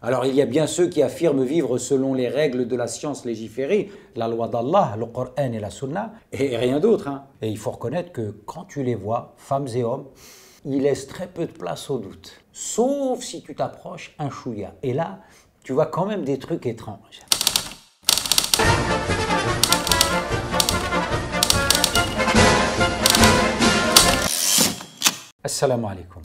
Alors il y a bien ceux qui affirment vivre selon les règles de la science légiférée, la loi d'Allah, le Coran et la Sunna, et rien d'autre. Et il faut reconnaître que quand tu les vois, femmes et hommes, ils laissent très peu de place au doute. Sauf si tu t'approches un chouïa. Et là, tu vois quand même des trucs étranges. Assalamu alaikum.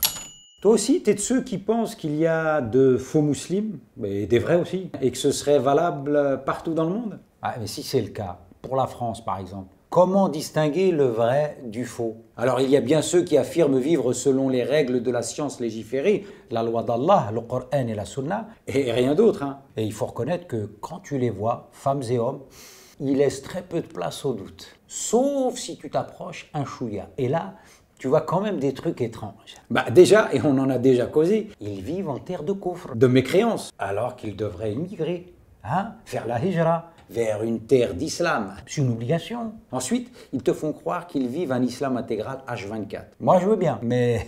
Toi aussi, tu es de ceux qui pensent qu'il y a de faux musulmans, et des vrais aussi, et que ce serait valable partout dans le monde? Ah, mais si c'est le cas, pour la France par exemple, comment distinguer le vrai du faux? Alors il y a bien ceux qui affirment vivre selon les règles de la science légiférée, la loi d'Allah, le Coran et la Sunna, et rien d'autre. Et il faut reconnaître que quand tu les vois, femmes et hommes, ils laissent très peu de place au doute. Sauf si tu t'approches un chouïa. Et là, tu vois quand même des trucs étranges. Déjà, et on en a déjà causé, ils vivent en terre de coufre, de mécréance, alors qu'ils devraient émigrer, faire la hijra, vers une terre d'islam. C'est une obligation. Ensuite, ils te font croire qu'ils vivent un islam intégral H24. Moi, je veux bien, mais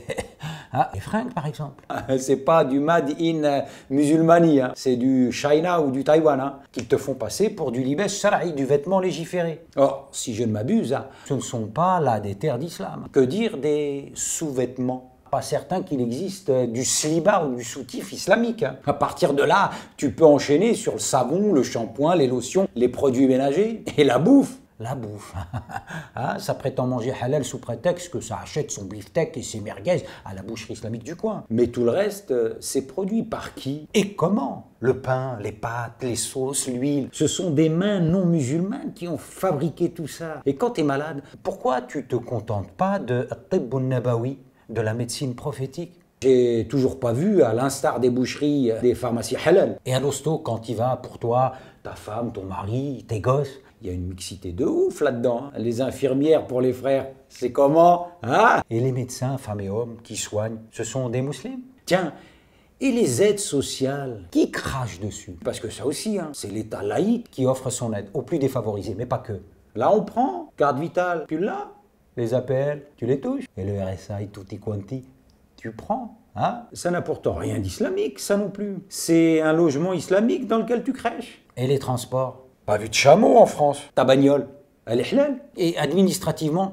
les fringues, par exemple. C'est pas du made in musulmanie, c'est du China ou du Taïwan, qu'ils te font passer pour du libès shara'i, du vêtement légiféré. Or, si je ne m'abuse, ce ne sont pas là des terres d'islam. Que dire des sous-vêtements? Pas certain qu'il existe du sliba ou du soutif islamique. À partir de là, tu peux enchaîner sur le savon, le shampoing, les lotions, les produits ménagers et la bouffe. La bouffe. Ça prétend manger halal sous prétexte que ça achète son beefsteak et ses merguez à la boucherie islamique du coin. Mais tout le reste, c'est produit par qui et comment? Le pain, les pâtes, les sauces, l'huile. Ce sont des mains non musulmanes qui ont fabriqué tout ça. Et quand tu es malade, pourquoi tu te contentes pas de Tibb al-Nabawi, de la médecine prophétique? J'ai toujours pas vu, à l'instar des boucheries, des pharmacies halal. Et à l'hosto, quand il va pour toi, ta femme, ton mari, tes gosses, il y a une mixité de ouf là-dedans. Les infirmières pour les frères, c'est comment? Et les médecins, femmes et hommes, qui soignent, ce sont des musulmans. Tiens, et les aides sociales, qui crachent dessus? Parce que ça aussi, c'est l'État laïque qui offre son aide aux plus défavorisés, mais pas que. Là, on prend, carte vitale, tu l'as. Les APL, tu les touches. Et le RSA, tutti quanti, tu prends. Ça n'apporte rien d'islamique, ça non plus. C'est un logement islamique dans lequel tu crèches. Et les transports? Pas vu de chameau en France. Ta bagnole, elle est halal. Et administrativement,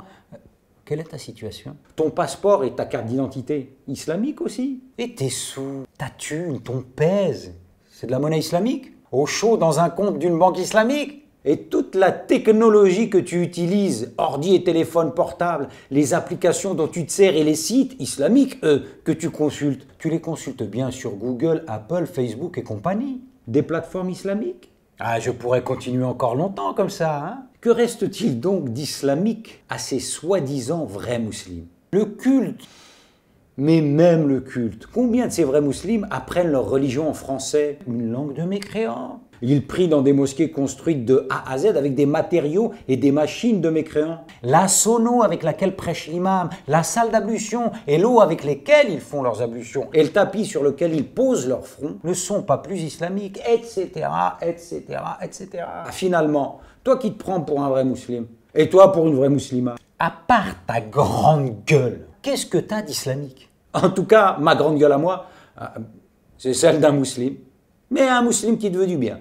quelle est ta situation? Ton passeport et ta carte d'identité, islamique aussi. Et tes sous, ta thune, ton pèse, c'est de la monnaie islamique? Au chaud dans un compte d'une banque islamique? Et toute la technologie que tu utilises, ordi et téléphone portable, les applications dont tu te sers et les sites islamiques, que tu consultes, tu les consultes bien sur Google, Apple, Facebook et compagnie. Des plateformes islamiques? Je pourrais continuer encore longtemps comme ça. Que reste-t-il donc d'islamique à ces soi-disant vrais musulmans? Le culte. Mais même le culte. Combien de ces vrais musulmans apprennent leur religion en français? Une langue de mécréants. Ils prient dans des mosquées construites de A à Z avec des matériaux et des machines de mécréants. La sono avec laquelle prêche l'imam, la salle d'ablution et l'eau avec lesquelles ils font leurs ablutions et le tapis sur lequel ils posent leur front ne sont pas plus islamiques, etc., etc., etc. Finalement, toi qui te prends pour un vrai musulman et toi pour une vraie musulmane, à part ta grande gueule, qu'est-ce que t'as d'islamique? En tout cas, ma grande gueule à moi, c'est celle d'un musulman, mais un musulman qui te veut du bien.